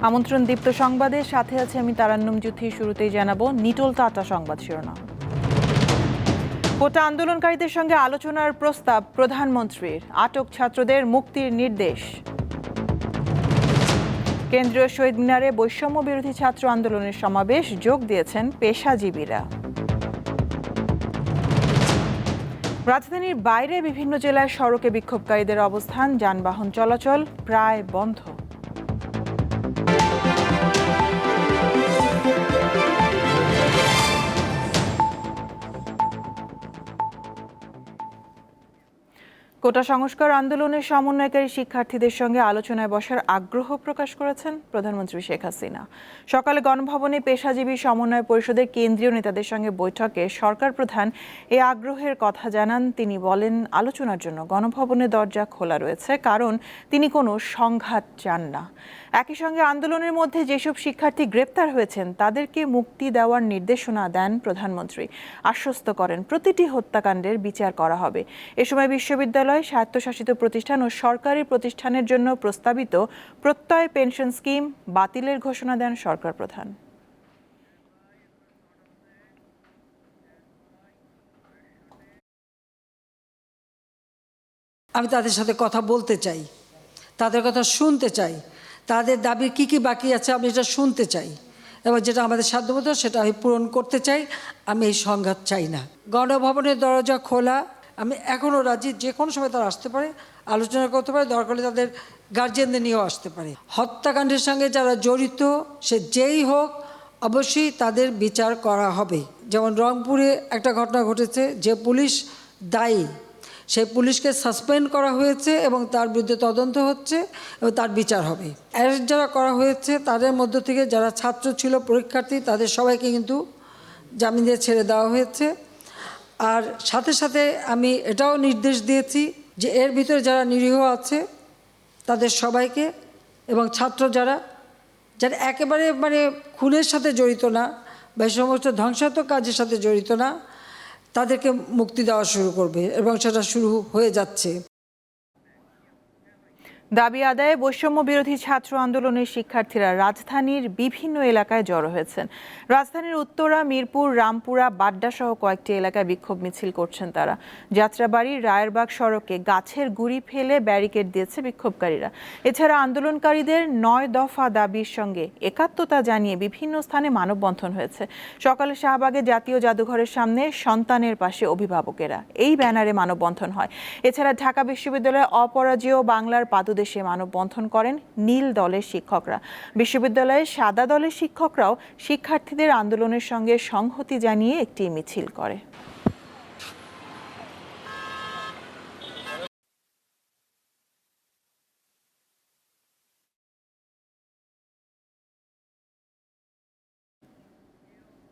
আমন্ত্রণ দীপ্ত সংবাদের সাথে আছে আমি তারান্নুম জুথি। শুরুতেই জানাবো নিটোল টাটা সংবাদ শিরোনাম। কোটা আন্দোলনকারীদের সঙ্গে আলোচনার প্রস্তাব প্রধানমন্ত্রীর, আটক ছাত্রদের মুক্তির নির্দেশ। কেন্দ্রীয় শহীদ মিনারে বৈষম্য বিরোধী ছাত্র আন্দোলনের সমাবেশ, যোগ দিয়েছেন পেশাজীবীরা। রাজধানীর বাইরে বিভিন্ন জেলার সড়কে বিক্ষোভকারীদের অবস্থান, যানবাহন চলাচল প্রায় বন্ধ। কোটা সংস্কার আন্দোলনের সমন্বয়কারী শিক্ষার্থীদের সঙ্গে আলোচনায় বসার আগ্রহ প্রকাশ করেছেন প্রধানমন্ত্রী শেখ হাসিনা। সকালে গণভবনে পেশাজীবী সমন্বয় পরিষদের কেন্দ্রীয় নেতাদের সঙ্গে বৈঠকে সরকার প্রধান এই আগ্রহের কথা জানান। তিনি বলেন, আলোচনার জন্য গণভবনের দরজা খোলা রয়েছে, কারণ তিনি কোনো সংঘাত চান না। একই সঙ্গে আন্দোলনের মধ্যে যেসব শিক্ষার্থী গ্রেপ্তার হয়েছেন তাদেরকে মুক্তি দেওয়ার নির্দেশনা দেন প্রধানমন্ত্রী। আশ্বস্ত করেন প্রতিটি হত্যাকাণ্ডের বিচার করা হবে। এ সময় বিশ্ববিদ্যালয়, স্বায়ত্তশাসিত প্রতিষ্ঠান ও সরকারি প্রতিষ্ঠানের জন্য প্রস্তাবিত প্রত্যয় পেনশন স্কিম বাতিলের ঘোষণা দেন সরকার প্রধান। আমি তাদের সাথে কথা বলতে চাই, তাদের কথা শুনতে চাই, তাদের দাবি কি কি বাকি আছে আমি এটা শুনতে চাই, এবং যেটা আমাদের সাধ্যমতো সেটা আমি পূরণ করতে চাই। আমি এই সংঘাত চাই না। গণভবনের দরজা খোলা, আমি এখনও রাজি। যে কোনো সময় তারা আসতে পারে, আলোচনা করতে পারে, দরকার হলে তাদের গার্জিয়ানদের নিয়েও আসতে পারে। হত্যাকাণ্ডের সঙ্গে যারা জড়িত, সে যেই হোক, অবশ্যই তাদের বিচার করা হবে। যেমন রংপুরে একটা ঘটনা ঘটেছে, যে পুলিশ দায়ী সেই পুলিশকে সাসপেন্ড করা হয়েছে এবং তার বিরুদ্ধে তদন্ত হচ্ছে এবং তার বিচার হবে। অ্যারেস্ট যারা করা হয়েছে তাদের মধ্য থেকে যারা ছাত্র ছিল, পরীক্ষার্থী, তাদের সবাইকে কিন্তু জামিন দিয়ে ছেড়ে দেওয়া হয়েছে। আর সাথে সাথে আমি এটাও নির্দেশ দিয়েছি যে এর ভিতরে যারা নিরীহ আছে তাদের সবাইকে, এবং ছাত্র যারা একেবারে খুনের সাথে জড়িত না বা এই সমস্ত ধ্বংসাত্মক কাজের সাথে জড়িত না, তাদেরকে মুক্তি দেওয়া শুরু করবে, এবং সেটা শুরু হয়ে যাচ্ছে। দাবি আদায়ে বৈষম্য বিরোধী ছাত্র আন্দোলনের শিক্ষার্থীরা রাজধানীর বিভিন্ন এলাকায় জড়ো হয়েছেন। রাজধানীর উত্তরা, মিরপুর, রামপুরা, বাড্ডা সহ কয়েকটি এলাকায় বিক্ষোভ মিছিল করছেন তারা। যাত্রাবাড়ির রায়েরবাগ সড়কে গাছের গুঁড়ি ফেলে ব্যারিকেড দিয়েছে বিক্ষোভকারীরা। এছাড়া আন্দোলনকারীদের ৯ দফা দাবির সঙ্গে একাত্মতা জানিয়ে বিভিন্ন স্থানে মানববন্ধন হয়েছে। সকালে শাহবাগে জাতীয় জাদুঘরের সামনে সন্তানের পাশে অভিভাবকেরা, এই ব্যানারে মানববন্ধন হয়। এছাড়া ঢাকা বিশ্ববিদ্যালয়ে অপরাজেয় বাংলার পাদদেশে মানববন্ধন করেন নীল দলের শিক্ষকরা। বিশ্ববিদ্যালয়ে সাদা দলের শিক্ষকরাও শিক্ষার্থীদের আন্দোলনের সঙ্গে সংহতি জানিয়ে একটি মিছিল করে।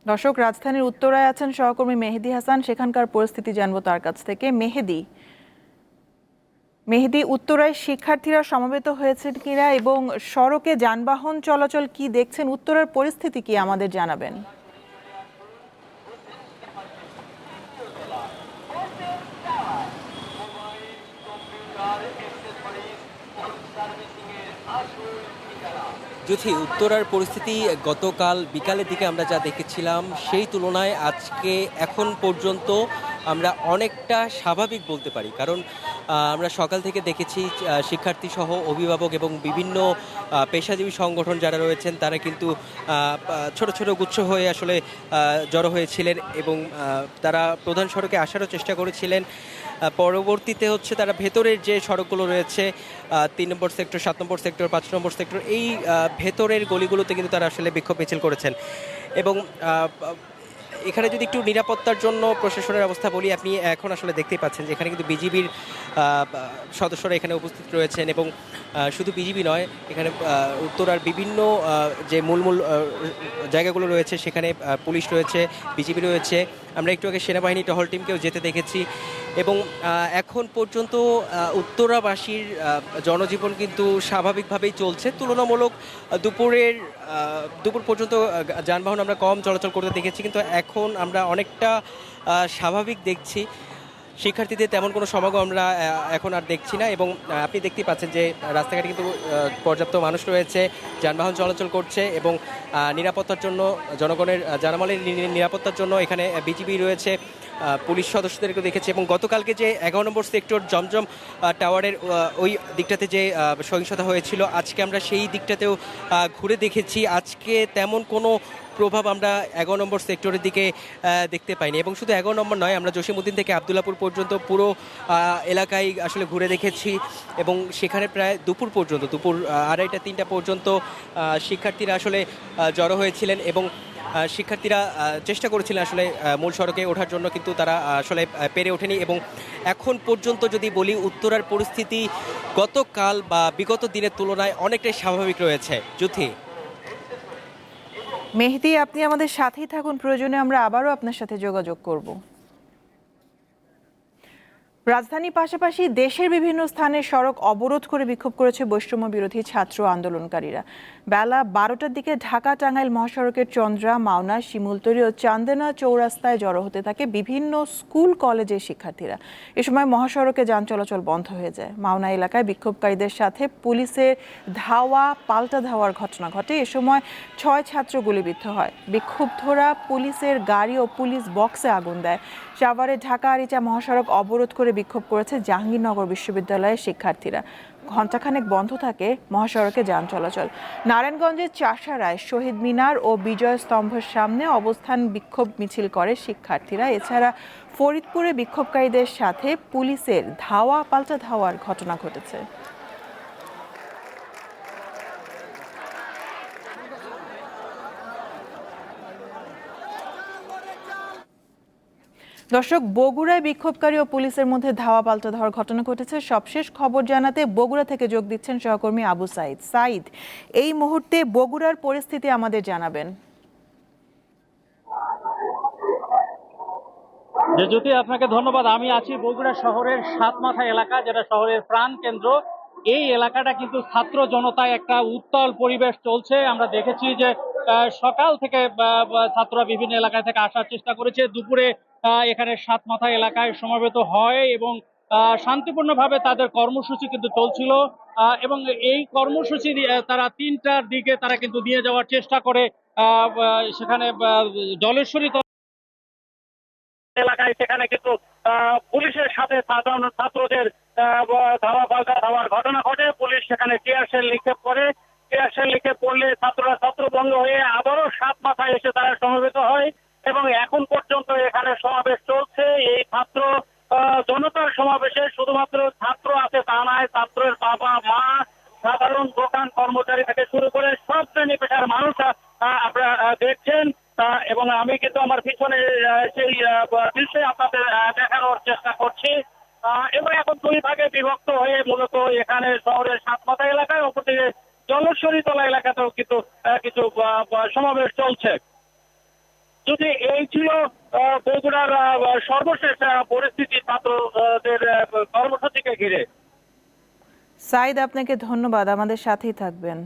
দর্শক, রাজধানীর উত্তরায় আছেন সহকর্মী মেহেদী হাসান, সেখানকার পরিস্থিতি জানবো তার কাছ থেকে। মেহেদী, উত্তরায় শিক্ষার্থীরা সমবেত হয়েছেন কিনা এবং সড়কে যানবাহন চলাচল কি দেখছেন? উত্তরার পরিস্থিতি কি আমাদের জানাবেন। জ্যোতি, উত্তরার পরিস্থিতি গতকাল বিকালের দিকে আমরা যা দেখেছিলাম সেই তুলনায় আজকে এখন পর্যন্ত আমরা অনেকটা স্বাভাবিক বলতে পারি। কারণ আমরা সকাল থেকে দেখেছি শিক্ষার্থী সহ অভিভাবক এবং বিভিন্ন পেশাজীবী সংগঠন যারা রয়েছেন তারা কিন্তু ছোট ছোট গুচ্ছ হয়ে আসলে জড়ো হয়েছিলেন এবং তারা প্রধান সড়কে আসারও চেষ্টা করেছিলেন। পরবর্তীতে তারা ভেতরের যে সড়কগুলো রয়েছে ৩ নম্বর সেক্টর, ৭ নম্বর সেক্টর, ৫ নম্বর সেক্টর, এই ভেতরের গলিগুলোতে কিন্তু তারা আসলে বিক্ষোভ মিছিল করেছেন। এবং এখানে যদি একটু নিরাপত্তার জন্য প্রশাসনের অবস্থা বলি, আপনি এখন আসলে দেখতেই পাচ্ছেন যে এখানে কিন্তু বিজিবির সদস্যরা এখানে উপস্থিত রয়েছেন। এবং শুধু বিজিবি নয়, এখানে উত্তরার বিভিন্ন যে মূল জায়গাগুলো রয়েছে সেখানে পুলিশ রয়েছে, বিজিবি রয়েছে। আমরা একটু আগে সেনাবাহিনী টহল টিমকেও যেতে দেখেছি। এবং এখন পর্যন্ত উত্তরাবাসীর জনজীবন কিন্তু স্বাভাবিকভাবেই চলছে। তুলনামূলক দুপুর পর্যন্ত যানবাহন আমরা কম চলাচল করতে দেখেছি, কিন্তু এখন আমরা অনেকটা স্বাভাবিক দেখছি। শিক্ষার্থীদের তেমন কোনো সমাগম আমরা এখন আর দেখছি না, এবং আপনি দেখতেই পাচ্ছেন যে রাস্তাঘাটে কিন্তু পর্যাপ্ত মানুষ রয়েছে, যানবাহন চলাচল করছে, এবং নিরাপত্তার জন্য জনগণের জানমালের নিরাপত্তার জন্য এখানে বিজিবি রয়েছে, পুলিশ সদস্যদেরকে দেখেছি। এবং গতকালকে যে 11 নম্বর সেক্টর জমজম টাওয়ারের ওই দিকটাতে যে সহিংসতা হয়েছিল, আজকে আমরা সেই দিকটাতেও ঘুরে দেখেছি। আজকে তেমন কোনো প্রভাব আমরা 11 নম্বর সেক্টরের দিকে দেখতে পাইনি। এবং শুধু 11 নম্বর নয়, আমরা জসীমউদ্দিন থেকে আবদুল্লাপুর পর্যন্ত পুরো এলাকায় আসলে ঘুরে দেখেছি, এবং সেখানে প্রায় দুপুর পর্যন্ত, দুপুর 2:30-3টা পর্যন্ত শিক্ষার্থীরা আসলে জড়ো হয়েছিলেন, এবং শিক্ষার্থীরা চেষ্টা করেছিলেন আসলে মূল সড়কে ওঠার জন্য, কিন্তু তারা আসলে পেরে ওঠেনি। এবং এখন পর্যন্ত যদি বলি, উত্তরার পরিস্থিতি গতকাল বা বিগত দিনের তুলনায় অনেকটাই স্বাভাবিক রয়েছে। যুথি, মেহেদী, আপনি আমাদের সাথেই থাকুন, প্রয়োজনে আমরা আবারও আপনার সাথে যোগাযোগ করব। রাজধানীর পাশাপাশি দেশের বিভিন্ন স্থানে সড়ক অবরোধ করে বিক্ষোভ করেছে বৈষম্য বিরোধী ছাত্র আন্দোলনকারীরা। বেলা 12টার দিকে ঢাকা টাঙ্গাইল মহাসড়কের চন্দ্রা, মাওনা, শিমুলতলী ও চান্দেনা চৌরাস্তায় জড়ো হতে থাকে বিভিন্ন স্কুল কলেজের শিক্ষার্থীরা। এ সময় মহাসড়কে যান চলাচল বন্ধ হয়ে যায়। মাওনা এলাকায় বিক্ষোভকারীদের সাথে পুলিশের ধাওয়া পাল্টা ধাওয়ার ঘটনা ঘটে। এ সময় 6 ছাত্র গুলিবিদ্ধ হয়। বিক্ষুব্ধরা পুলিশের গাড়ি ও পুলিশ বক্সে আগুন দেয়। সাভারে ঢাকা আরিচা মহাসড়ক অবরোধ করে বিক্ষোভ করেছে জাহাঙ্গীরনগর বিশ্ববিদ্যালয়ের শিক্ষার্থীরা। ঘণ্টাখানেক বন্ধ থাকে মহাসড়কে যান চলাচল। নারায়ণগঞ্জের চাষারায় শহীদ মিনার ও বিজয় স্তম্ভের সামনে অবস্থান বিক্ষোভ মিছিল করে শিক্ষার্থীরা। এছাড়া ফরিদপুরে বিক্ষোভকারীদের সাথে পুলিশের ধাওয়া পাল্টা ধাওয়ার ঘটনা ঘটেছে। দর্শক, বগুড়ায় বিক্ষোভকারী ও পুলিশের মধ্যে ধাওয়া পাল্টা ধাওয়ার ঘটনা ঘটেছে। সবশেষ খবর জানাতে বগুড়া থেকে যোগ দিচ্ছেন সহকর্মী আবু সাইদ। সাইদ, এই মুহূর্তে বগুড়ার পরিস্থিতি আমাদের জানাবেন। জ্যোতি, আপনাকে ধন্যবাদ। আমি আছি বগুড়া শহরের সাতমাথা এলাকা, যেটা শহরের প্রাণ কেন্দ্র। এই এলাকাটা কিন্তু ছাত্র জনতায় একটা উত্তাল পরিবেশ চলছে। আমরা দেখেছি যে সকাল থেকে ছাত্ররা বিভিন্ন এলাকা থেকে আসার চেষ্টা করেছে। দুপুরে এখানে সাতমাথা এলাকায় সমবেত হয় এবং শান্তিপূর্ণভাবে তাদের কর্মসূচি কিন্তু চলছিল। এবং এই কর্মসূচি তারা 3টার দিকে তারা কিন্তু নিয়ে যাওয়ার চেষ্টা করে সেখানে জলেশ্বরী এলাকায়, সেখানে কিন্তু পুলিশের সাথে সাধারণ ছাত্রদের ধাওয়া পাল্টা ধাওয়ার ঘটনা ঘটে। পুলিশ সেখানে টিয়ারশেল নিক্ষেপ করে। টিয়ারশেল নিক্ষেপ করলে ছাত্ররা ছত্রভঙ্গ হয়ে আবারও সাতমাথায় এসে তারা সমবেত হয়, এবং এখন পর্যন্ত এখানে সমাবেশ চলছে। এই ছাত্র জনতার সমাবেশে শুধুমাত্র ছাত্র আছে তা নয়, ছাত্রের বাবা মা, সাধারণ দোকান কর্মচারী থেকে শুরু করে সব শ্রেণী পেশার মানুষ আপনারা দেখছেন। এবং আমি কিন্তু আমার পিছনে সেই দৃশ্যে আপনাদের দেখানোর চেষ্টা করছি। এবং এখন 2 ভাগে বিভক্ত হয়ে মূলত এখানে শহরের সাতমাথা এলাকায়, অপরদিকে জলেশ্বরীতলা এলাকাতেও কিন্তু কিছু সমাবেশ চলছে। যদি এই ছিল বগুড়ার সর্বশেষ পরিস্থিতি ছাত্রদের কর্মসূচিকে ঘিরে। সাইদ, আপনাকে ধন্যবাদ, আমাদের সাথেই থাকবেন।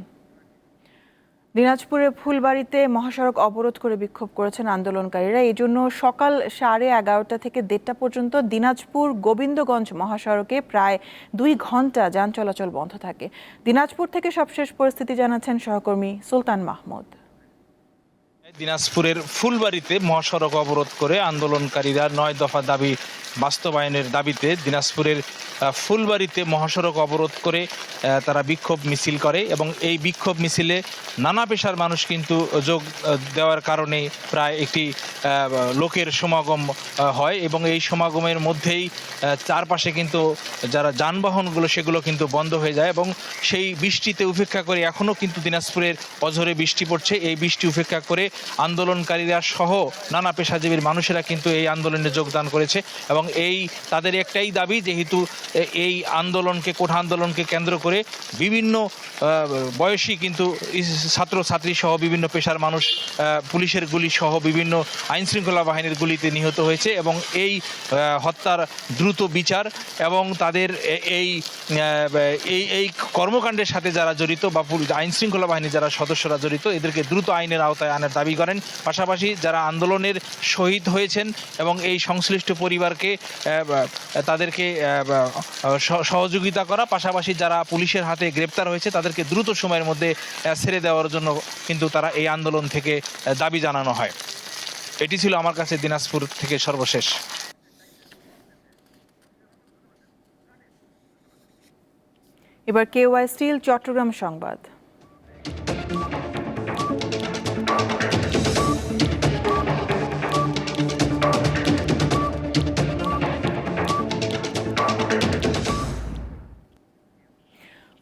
দিনাজপুরে ফুলবাড়িতে মহাসড়ক অবরোধ করে বিক্ষোভ করেছেন আন্দোলনকারীরা। এই জন্য সকাল 11:30 থেকে 1:30 পর্যন্ত দিনাজপুর গোবিন্দগঞ্জ মহাসড়কে প্রায় 2 ঘন্টা যান চলাচল বন্ধ থাকে। দিনাজপুর থেকে সবশেষ পরিস্থিতি জানাচ্ছেন সহকর্মী সুলতান মাহমুদ। দিনাজপুরের ফুলবাড়িতে মহাসড়ক অবরোধ করে আন্দোলনকারীরা 9 দফা দাবি বাস্তবায়নের দাবিতে দিনাজপুরের ফুলবাড়িতে মহাসড়ক অবরোধ করে তারা বিক্ষোভ মিছিল করে, এবং এই বিক্ষোভ মিছিলে নানা পেশার মানুষ কিন্তু যোগ দেওয়ার কারণে প্রায় একটি লোকের সমাগম হয়, এবং এই সমাগমের মধ্যেই চারপাশে কিন্তু যারা যানবাহনগুলো সেগুলো কিন্তু বন্ধ হয়ে যায়। এবং সেই বৃষ্টিতে উপেক্ষা করে এখনও কিন্তু দিনাজপুরের অঝরে বৃষ্টি পড়ছে। এই বৃষ্টি উপেক্ষা করে আন্দোলনকারীরা সহ নানা পেশাজীবীর মানুষেরা কিন্তু এই আন্দোলনে যোগদান করেছে, এবং এই তাদের একটাই দাবি, যেহেতু এই আন্দোলনকে কোঠা আন্দোলনকে কেন্দ্র করে বিভিন্ন বয়সী কিন্তু ছাত্রছাত্রী সহ বিভিন্ন পেশার মানুষ পুলিশের গুলি সহ বিভিন্ন আইনশৃঙ্খলা বাহিনীর গুলিতে নিহত হয়েছে, এবং এই হত্যার দ্রুত বিচার এবং তাদের এই কর্মকাণ্ডের সাথে যারা জড়িত বা আইনশৃঙ্খলা বাহিনীর যারা সদস্যরা জড়িত, এদেরকে দ্রুত আইনের আওতায় আনার দাবি দাবি করেন। পাশাপাশি যারা আন্দোলনের শহীদ হয়েছেন এবং এই সংশ্লিষ্ট পরিবারকে তাদেরকে সহযোগিতা করা, পাশাপাশি যারা পুলিশের হাতে গ্রেপ্তার হয়েছে তাদেরকে দ্রুত সময়ের মধ্যে ছেড়ে দেওয়ার জন্য কিন্তু তারা এই আন্দোলন থেকে দাবি জানানো হয়। এটি ছিল আমার কাছে দিনাজপুর থেকে সর্বশেষ। এবার কেওয়াই স্টিল চট্টগ্রাম সংবাদ।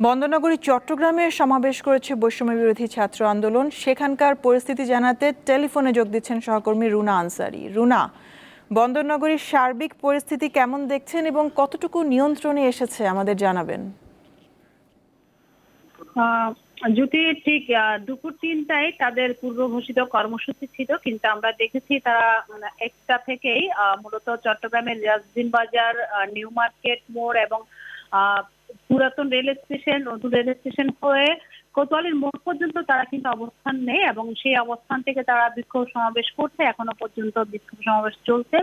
বন্দরনগরী চট্টগ্রামে সমাবেশ করেছে বৈষম্য বিরোধী ছাত্র আন্দোলন। সেখানকার পরিস্থিতি জানাতে টেলিফোনে যোগ দিচ্ছেন সহকর্মী রুনা আনসারি। রুনা, বন্দরনগরীর সার্বিক পরিস্থিতি কেমন দেখছেন এবং কতটুকু নিয়ন্ত্রণে এসেছে আমাদের জানাবেন। জ্যোতি, ঠিক দুপুর 3টায় তাদের পূর্ব ঘোষিত কর্মসূচি ছিল, কিন্তু আমরা দেখেছি তারা 1টা থেকেই মূলত চট্টগ্রামের রাজদিন বাজার, নিউ মার্কেট মোড় এবং পুরাতন রেল স্টেশন, নতুন রেল স্টেশন হয়ে কোতোয়ালির মোড় পর্যন্ত তারা কিন্তু অবস্থান নেই এবং সেই অবস্থান থেকে তারা বিক্ষোভ সমাবেশ করছে। এখনো পর্যন্ত বিক্ষোভ সমাবেশ চলছে।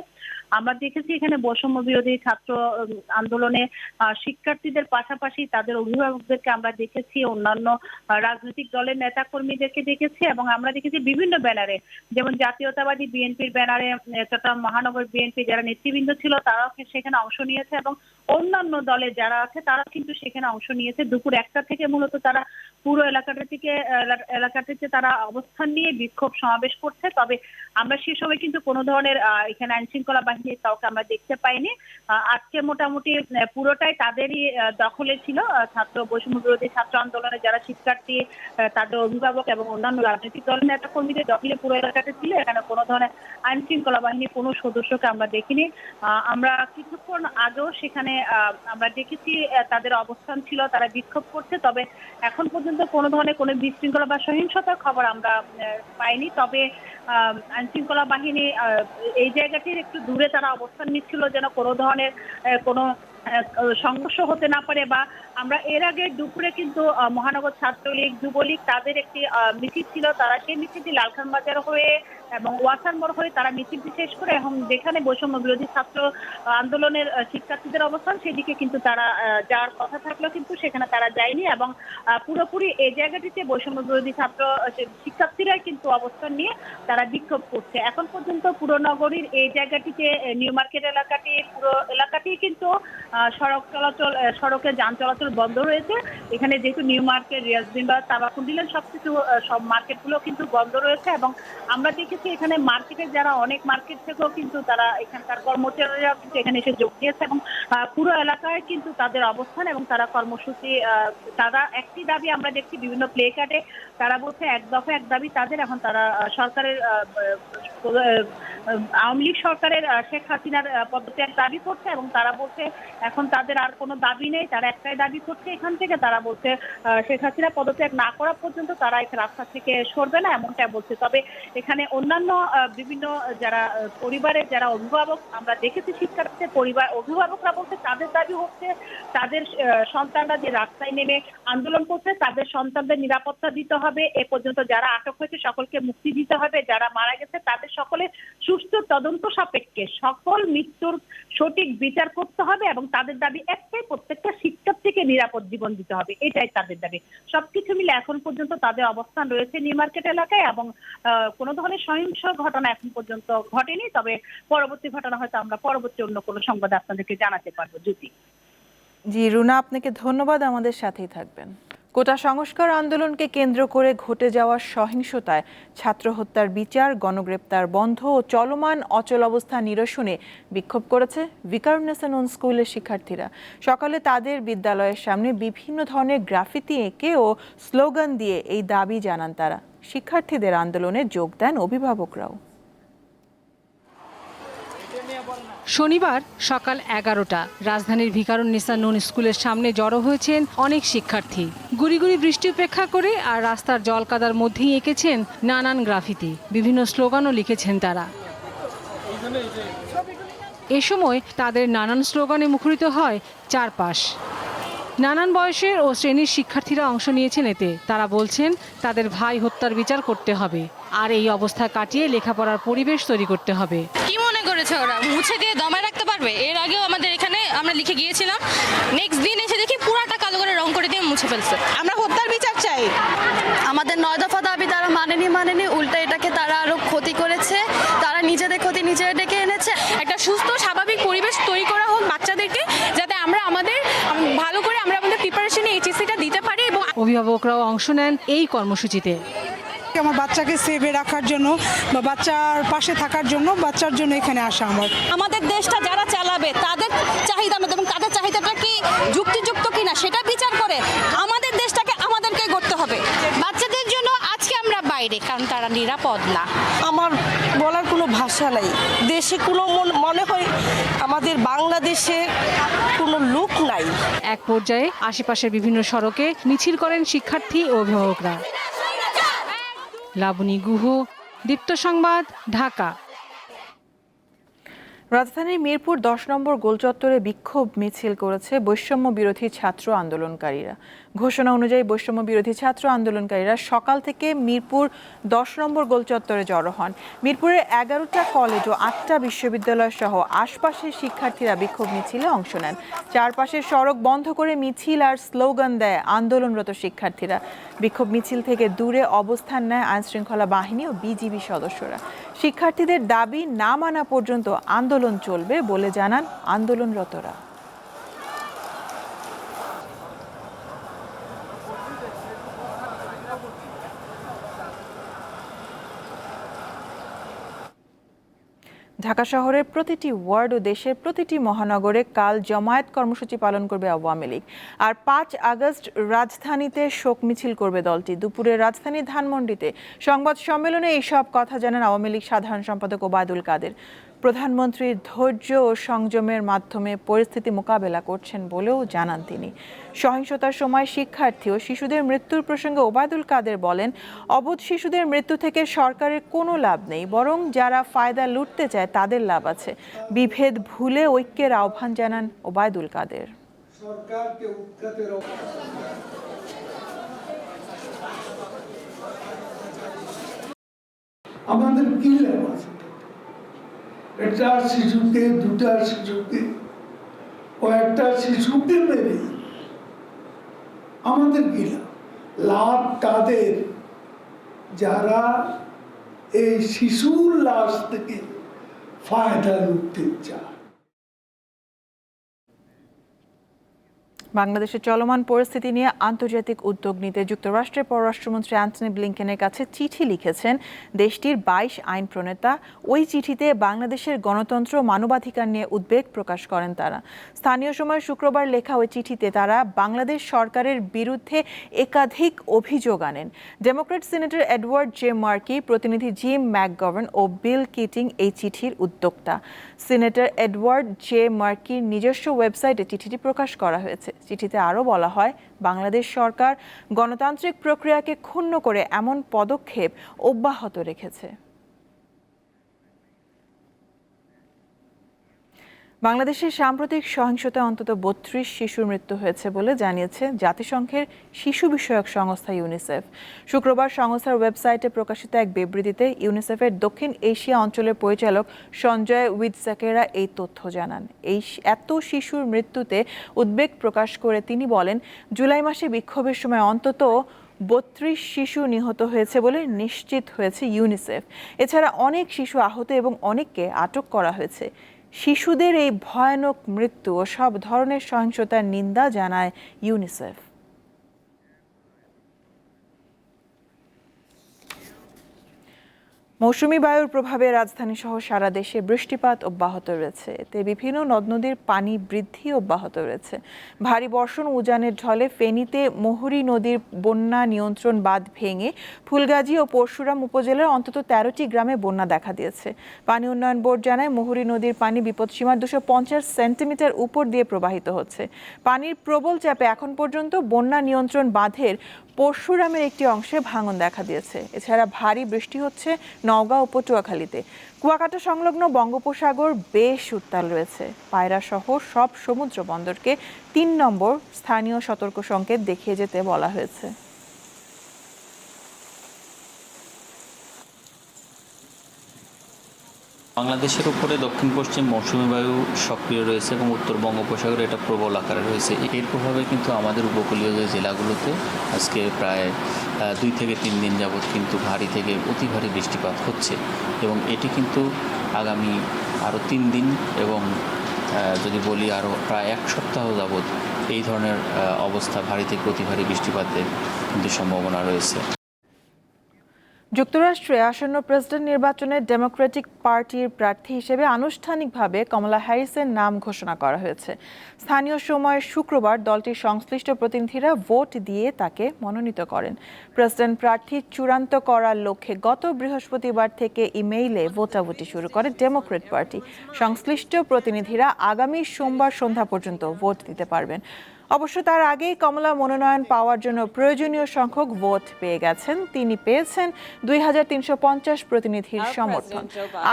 আমরা দেখেছি এখানে বৈষম্য বিরোধী ছাত্র আন্দোলনে শিক্ষার্থীদের পাশাপাশি তাদের অভিভাবকদেরকে আমরা দেখেছি, অন্যান্য রাজনৈতিক দলের নেতা কর্মীদেরকে দেখেছি এবং আমরা দেখেছি বিভিন্ন ব্যানারে, যেমন জাতীয়তাবাদী বিএনপির ব্যানারে চট্টগ্রাম মহানগর বিএনপি যারা নেতৃবৃন্দ ছিল তারাও সেখানে অংশ নিয়েছে এবং অন্যান্য দলে যারা আছে তারা কিন্তু সেখানে অংশ নিয়েছে। দুপুর 1টা থেকে মূলত তারা পুরো এলাকাটিতে তারা অবস্থান নিয়ে বিক্ষোভ সমাবেশ করছে। তবে আমরা সে সময় কিন্তু কোনো ধরনের এখানে আইন শৃঙ্খলা বাহিনীর কাউকে আমরা দেখতে পাইনি। আজকে মোটামুটি পুরোটাই তাদেরই দখলে ছিল। ছাত্র বৈষম্য বিরোধী ছাত্র আন্দোলনে যারা শিক্ষার্থী, তাদের অভিভাবক এবং অন্যান্য রাজনৈতিক দলের নেতা কর্মীদের দখলে পুরো এলাকাটা ছিল। এখানে কোনো ধরনের আইন শৃঙ্খলা বাহিনীর কোনো সদস্যকে আমরা দেখিনি। আমরা কিছুক্ষণ আগেও সেখানে আমরা দেখেছি তাদের অবস্থান ছিল, তারা বিক্ষোভ করছে। তবে এখন পর্যন্ত কোনো ধরনের কোনো বিশৃঙ্খলা বা সহিংসতার খবর আমরা পাইনি। তবে আইন শৃঙ্খলা বাহিনী এই জায়গাটির একটু দূরে তারা অবস্থান নিচ্ছিল যেন কোনো ধরনের কোনো সংঘর্ষ হতে না পারে। বা আমরা এর আগে দুপুরে কিন্তু মহানগর ছাত্রলীগ, যুবলীগ তাদের একটি মিছিল ছিল, তারা সেই মিছিলটি লালখান বাজার হয়ে এবং ওয়াসার মোড় হয়ে তারা মিছিলটি শেষ করে এবং যেখানে বৈষম্য বিরোধী ছাত্র আন্দোলনের শিক্ষার্থীদের অবস্থান সেদিকে কিন্তু তারা যাওয়ার কথা থাকলেও কিন্তু সেখানে তারা যায়নি এবং পুরোপুরি এই জায়গাটিতে বৈষম্য বিরোধী ছাত্র শিক্ষার্থীরাই কিন্তু অবস্থান নিয়ে তারা বিক্ষোভ করছে। এখন পর্যন্ত পুরো নগরীর এই জায়গাটিতে নিউ মার্কেট এলাকাটি, পুরো এলাকাটি কিন্তু সড়কে যান চলাচল বন্ধ রয়েছে। এখানে যেহেতু নিউ মার্কেট, রিয়াজদিন বা তাবাকুন্ডিলের সব মার্কেটগুলো কিন্তু বন্ধ রয়েছে এবং আমরা দেখেছি এখানে মার্কেটের যারা অনেক মার্কেট থেকেও কিন্তু তারা এখানকার কর্মচারীরা কিন্তু এখানে এসে যোগ দিয়েছে এবং পুরো এলাকায় কিন্তু তাদের অবস্থান এবং তারা কর্মসূচি, তারা একটি দাবি আমরা দেখছি বিভিন্ন প্লে কার্ডে তারা বলছে এক দফা এক দাবি তাদের। এখন তারা সরকারের আওয়ামী লীগ সরকারের শেখ হাসিনার পদত্যাগ দাবি করছে এবং তারা বলছে এখন তাদের আর কোনো দাবি নেই, তারা একটাই দাবি করছে এখান থেকে। তারা বলছে শেখ হাসিনা পদত্যাগ না করা পর্যন্ত তারা এখানে রাস্তা থেকে সরবে না, এমনটা বলছে। তবে এখানে অন্যান্য বিভিন্ন যারা পরিবারের যারা অভিভাবক আমরা দেখেছি, শিক্ষার্থীদের পরিবার অভিভাবকরা বলছে তাদের দাবি হচ্ছে তাদের সন্তানরা যে রাস্তায় নেমে আন্দোলন করছে তাদের সন্তানদের নিরাপত্তা দিতে হবে। এ পর্যন্ত যারা আটক হয়েছে সকলকে মুক্তি দিতে হবে, যারা মারা গেছে তাদের সকলের সুষ্ঠু তদন্ত সাপেক্ষে সকল মৃত্যুর সঠিক বিচার করতে হবে এবং তাদের দাবি একটাই, প্রত্যেকটা শিক্ষার্থীকে নিরাপদ জীবন দিতে হবে, এটাই তাদের দাবি। সবকিছু মিলে এখন পর্যন্ত তাদের অবস্থান রয়েছে নিউ মার্কেট এলাকায় এবং কোনো ধরনের সহিংস ঘটনা এখন পর্যন্ত ঘটেনি। তবে পরবর্তী ঘটনা হয়তো আমরা পরবর্তী অন্য কোনো সংবাদ আপনাদেরকে জানাতে পারবো। জ্যোতি। জি রুনা, আপনাকে ধন্যবাদ, আমাদের সাথেই থাকবেন। কোটা সংস্কার আন্দোলনকে কেন্দ্র করে ঘটে যাওয়া সহিংসতায় ছাত্র হত্যার বিচার, গণগ্রেপ্তার বন্ধ ও চলমান অচল অবস্থা নিরসনে বিক্ষোভ করেছে ভিকারুন্নেসা নূন স্কুলের শিক্ষার্থীরা। সকালে তাদের বিদ্যালয়ের সামনে বিভিন্ন ধরনের গ্রাফিতি এঁকে ও স্লোগান দিয়ে এই দাবি জানান তারা। শিক্ষার্থীদের আন্দোলনে যোগ দেন অভিভাবকরাও। শনিবার সকাল 11টা রাজধানীর ভিকারুন্নেসা নূন স্কুলের সামনে জড়ো হয়েছেন অনেক শিক্ষার্থী। গুড়ি গুড়ি বৃষ্টি উপেক্ষা করে আর রাস্তার জল কাদার মধ্যেই এঁকেছেন নানান গ্রাফিতি, বিভিন্ন স্লোগানও লিখেছেন তারা। এ সময় তাদের নানান স্লোগানে মুখরিত হয় চারপাশ। নানান বয়সের ও শ্রেণীর শিক্ষার্থীরা অংশ নিয়েছেন এতে। তারা বলছেন তাদের ভাই হত্যার বিচার করতে হবে, আর এই অবস্থা কাটিয়ে লেখাপড়ার পরিবেশ তৈরি করতে হবে। কি মনে করেছে ওরা মুছে দিয়ে দমায় রাখতে পারবে? এর আগেও আমাদের এখানে আমরা লিখে গিয়েছিলাম, নেক্সট দিন এসে দেখি পুরাটা কালো করে রং করে দিয়ে মুছে ফেলছে। আমরা হত্যার বিচার চাই। আমাদের 9 দফা দাবি তারা মানেনি, উল্টা এটাকে তারা আরো ক্ষতি করেছে। তারা নিজেদের ক্ষতি নিজেরা ডেকে এনেছে। একটা সুস্থ স্বাভাবিক পরিবেশ তৈরি করা হোক বাচ্চাদেরকে, যাতে আমরা আমাদের ভালো করে আমরা আমাদের প্রিপারেশনে এইচএসসিটা দিতে পারি। এবং অভিভাবকরাও অংশ নেন এই কর্মসূচিতে। আমার বাচ্চাকে সেভে রাখার জন্য বা বাচ্চার পাশে থাকার জন্য, বাচ্চার জন্য এখানে আসা আমার। আমাদের দেশটা যারা চালাবে তাদের চাহিদা মতো এবং তাদের চাহিদাটা কি যুক্তিযুক্ত কিনা সেটা বিচার করে আমাদের দেশটাকে আমাদেরকে গড়তে হবে। বাচ্চাদের জন্য আজকে আমরা বাইরে, কারণ তারা নিরাপদ না। আমার বলার কোনো ভাষা নাই। দেশে কোনো মনে হয় আমাদের বাংলাদেশে কোনো লোক নাই। এক পর্যায়ে আশেপাশের বিভিন্ন সড়কে মিছিল করেন শিক্ষার্থী ও অভিভাবকরা। লাবণী গুহ, দীপ্ত সংবাদ, ঢাকা। রাজধানীর মিরপুর 10 নম্বর গোলচত্বরে বিক্ষোভ মিছিল করেছে বৈষম্য বিরোধী ছাত্র আন্দোলনকারীরা। ঘোষণা অনুযায়ী বৈষম্য বিরোধী ছাত্র আন্দোলনকারীরা সকাল থেকে মিরপুর 10 নম্বর গোলচত্বরে জড়ো হন। মিরপুরের 11টা কলেজ ও 8টা বিশ্ববিদ্যালয় সহ আশপাশের শিক্ষার্থীরা বিক্ষোভ মিছিলে অংশ নেন। চারপাশের সড়ক বন্ধ করে মিছিল আর স্লোগান দেয় আন্দোলনরত শিক্ষার্থীরা। বিক্ষোভ মিছিল থেকে দূরে অবস্থান নেয় আইনশৃঙ্খলা বাহিনী ও বিজিবি সদস্যরা। শিক্ষার্থীদের দাবি না মানা পর্যন্ত আন্দোলন চলবে বলে জানান আন্দোলনরতরা। ঢাকা শহরের প্রতিটি ওয়ার্ড ও দেশের প্রতিটি মহানগরে কাল জমায়েত কর্মসূচি পালন করবে আওয়ামী লীগ। আর 5 আগস্ট রাজধানীতে শোক মিছিল করবে দলটি। দুপুরে রাজধানী ধানমন্ডিতে সংবাদ সম্মেলনে এইসব কথা জানান আওয়ামী লীগ সাধারণ সম্পাদক ওবায়দুল কাদের। প্রধানমন্ত্রীর ধৈর্য ও সংযমের মাধ্যমে পরিস্থিতি মোকাবেলা করছেন বলেও জানান তিনি। সহিংসতার সময় শিক্ষার্থী ও শিশুদের মৃত্যুর প্রসঙ্গে ওবায়দুল কাদের বলেন, অবুঝ শিশুদের মৃত্যু থেকে সরকারের কোনো লাভ নেই, বরং যারা ফায়দা লুটতে চায় তাদের লাভ আছে। বিভেদ ভুলে ঐক্যের আহ্বান জানান ওবায়দুল কাদের। আমাদের কি লাভ আছে? একটা শিশুকে, দুটা শিশুকে, কয়েকটা শিশুকে মেরে আমাদের কি লাভ? লাভ তাদের যারা এই শিশুর লাশ থেকে ফায়দা লুটতে চায়। বাংলাদেশের চলমান পরিস্থিতি নিয়ে আন্তর্জাতিক উদ্যোগ নিতে যুক্তরাষ্ট্রের পররাষ্ট্রমন্ত্রী অ্যান্টনি ব্লিংকেনের কাছে চিঠি লিখেছেন দেশটির 22 আইন প্রণেতা। ওই চিঠিতে বাংলাদেশের গণতন্ত্র ও মানবাধিকার নিয়ে উদ্বেগ প্রকাশ করেন তারা। স্থানীয় সময় শুক্রবার লেখা ওই চিঠিতে তারা বাংলাদেশ সরকারের বিরুদ্ধে একাধিক অভিযোগ আনেন। Democrat senator Edward J Markey, প্রতিনিধি জিম ম্যাকগভার্ন ও বিল কিটিং এই চিঠির উদ্যোক্তা। সিনেটর এডওয়ার্ড জে মার্কির নিজস্ব ওয়েবসাইটে চিঠিটি প্রকাশ করা হয়েছে। চিঠিতে আরও বলা হয়, বাংলাদেশ সরকার গণতান্ত্রিক প্রক্রিয়াকে ক্ষুণ্ণ করে এমন পদক্ষেপ অব্যাহত রেখেছে। বাংলাদেশের সাম্প্রতিক সহিংসতায় অন্তত 32 শিশুর মৃত্যু হয়েছে বলে জানিয়েছে জাতিসংঘের শিশু বিষয়ক সংস্থা ইউনিসেফ। শুক্রবার সংস্থার ওয়েবসাইটে প্রকাশিত এক বিবৃতিতে ইউনিসেফের দক্ষিণ এশিয়া অঞ্চলের পরিচালক সঞ্জয় উইটজাকেরা এই তথ্য জানান। এত শিশুর মৃত্যুতে উদ্বেগ প্রকাশ করে তিনি বলেন, জুলাই মাসে বিক্ষোভের সময় অন্তত 32 শিশু নিহত হয়েছে বলে নিশ্চিত হয়েছে ইউনিসেফ। এছাড়া অনেক শিশু আহত এবং অনেককে আটক করা হয়েছে। শিশুদের এই ভয়ানক মৃত্যু ও সব ধরনের সহিংসতার নিন্দা জানায় ইউনিসেফ। মৌসুমী বায়ুর প্রভাবে রাজধানী সহ সারা দেশে বৃষ্টিপাত অব্যাহত রয়েছে। এতে বিভিন্ন নদ নদীর পানি বৃদ্ধি অব্যাহত রয়েছে। ভারী বর্ষণ উজানের ঢলে ফেনীতে মুহুরী নদীর বন্যা নিয়ন্ত্রণ বাঁধ ভেঙে ফুলগাজী ও পরশুরাম উপজেলার অন্তত 13টি গ্রামে বন্যা দেখা দিয়েছে। পানি উন্নয়ন বোর্ড জানায়, মুহুরী নদীর পানি বিপদসীমার 250 সেন্টিমিটার উপর দিয়ে প্রবাহিত হচ্ছে। পানির প্রবল চাপে এখন পর্যন্ত বন্যা নিয়ন্ত্রণ বাঁধের পরশুরামের একটি অংশে ভাঙন দেখা দিয়েছে। এছাড়া ভারী বৃষ্টি হচ্ছে নওগাঁ ও পটুয়াখালীতে। কুয়াকাটা সংলগ্ন বঙ্গোপসাগর বেশ উত্তাল রয়েছে। পায়রা সহ সব সমুদ্র বন্দরকে ৩ নম্বর স্থানীয় সতর্ক সংকেত দেখিয়ে যেতে বলা হয়েছে। বাংলাদেশের উপরে দক্ষিণ পশ্চিম মৌসুমী বায়ু সক্রিয় রয়েছে এবং উত্তর বঙ্গোপসাগরে এটা প্রবল আকারে রয়েছে। এর প্রভাবে কিন্তু আমাদের উপকূলীয় যে জেলাগুলোতে আজকে প্রায় 2 থেকে 3 দিন যাবৎ কিন্তু ভারী থেকে অতি ভারী বৃষ্টিপাত হচ্ছে এবং এটি কিন্তু আগামী আরও 3 দিন এবং যদি বলি আরও প্রায় 1 সপ্তাহ যাবৎ এই ধরনের অবস্থা ভারী থেকে অতি ভারী বৃষ্টিপাতের কিন্তু সম্ভাবনা রয়েছে। যুক্তরাষ্ট্রে আসন্ন প্রেসিডেন্ট নির্বাচনে ডেমোক্রেটিক পার্টির প্রার্থী হিসেবে আনুষ্ঠানিকভাবে কমলা হ্যারিসের নাম ঘোষণা করা হয়েছে। স্থানীয় সময় শুক্রবার দলটির সংশ্লিষ্ট প্রতিনিধিরা ভোট দিয়ে তাকে মনোনীত করেন। প্রেসিডেন্ট প্রার্থী চূড়ান্ত করার লক্ষ্যে গত বৃহস্পতিবার থেকে ইমেইলে ভোটাভুটি শুরু করে ডেমোক্রেট পার্টি। সংশ্লিষ্ট প্রতিনিধিরা আগামী সোমবার সন্ধ্যা পর্যন্ত ভোট দিতে পারবেন। অবশ্য তার আগেই কমলা মনোনয়ন পাওয়ার জন্য প্রয়োজনীয় সংখ্যক ভোট পেয়ে গেছেন। তিনি পেয়েছেন 2350 প্রতিনিধির সমর্থন।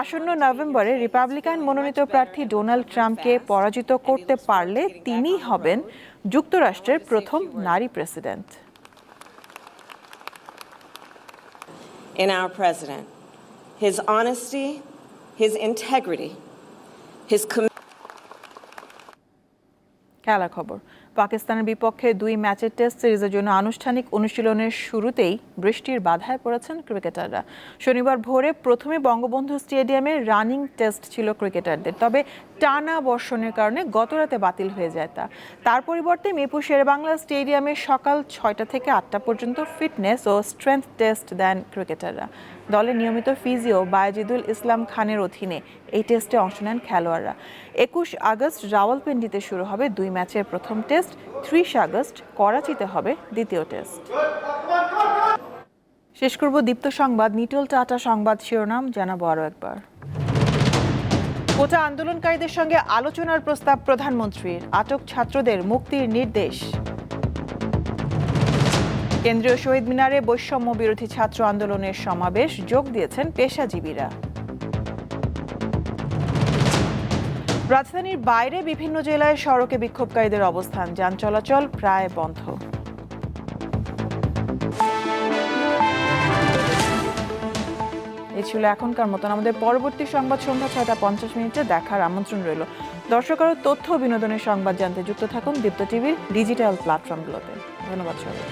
আসন্ন নভেম্বরে রিপাবলিকান মনোনীত প্রার্থী ডোনাল্ড ট্রাম্পকে পরাজিত করতে পারলে তিনিই হবেন যুক্তরাষ্ট্রের প্রথম নারী president. In our president, his honesty, his integrity, his খেলা খবর। পাকিস্তানের বিপক্ষে 2 ম্যাচের টেস্ট সিরিজের জন্য আনুষ্ঠানিক অনুশীলনের শুরুতেই বৃষ্টির বাধায় পড়েছেন ক্রিকেটাররা। শনিবার ভোরে প্রথমে বঙ্গবন্ধু স্টেডিয়ামে রানিং টেস্ট ছিল ক্রিকেটারদের, তবে টানা বর্ষণের কারণে গতরাতে বাতিল হয়ে যায় তার পরিবর্তে মিরপুর শেরেবাংলা স্টেডিয়ামে সকাল 6টা থেকে 8টা পর্যন্ত ফিটনেস ও স্ট্রেংথ টেস্ট দেন ক্রিকেটাররা। দলের নিয়মিত ফিজিও বায়েজিদুল ইসলাম খানের অধীনে এই টেস্টে অংশ নেন খেলোয়াড়রা। 21 আগস্ট রাওয়ালপিন্ডিতে শুরু হবে 2 ম্যাচের প্রথম টেস্ট। 30 আগস্ট করাচিতে হবে দ্বিতীয় টেস্ট। শেষ করব দীপ্ত সংবাদ। নিটোল টাটা সংবাদ শিরোনাম জানাবো আরও একবার। কোটা আন্দোলনকারীদের সঙ্গে আলোচনার প্রস্তাব প্রধানমন্ত্রীর। আটক ছাত্রদের মুক্তির নির্দেশ। কেন্দ্রীয় শহীদ মিনারে বৈষম্য বিরোধী ছাত্র আন্দোলনের সমাবেশ, যোগ দিয়েছেন পেশাজীবীরা। রাজধানীর বাইরে বিভিন্ন জেলায় সড়কে বিক্ষোভকারীদের অবস্থান, যান চলাচল প্রায় বন্ধ। এই ছিল এখনকার মতন। আমাদের পরবর্তী সংবাদ সন্ধ্যা 6:50 দেখার আমন্ত্রণ রইল। দর্শক আরও তথ্য ও বিনোদনের সংবাদ জানতে যুক্ত থাকুন দীপ্ত টিভির ডিজিটাল প্ল্যাটফর্মগুলোতে। ধন্যবাদ সবাই।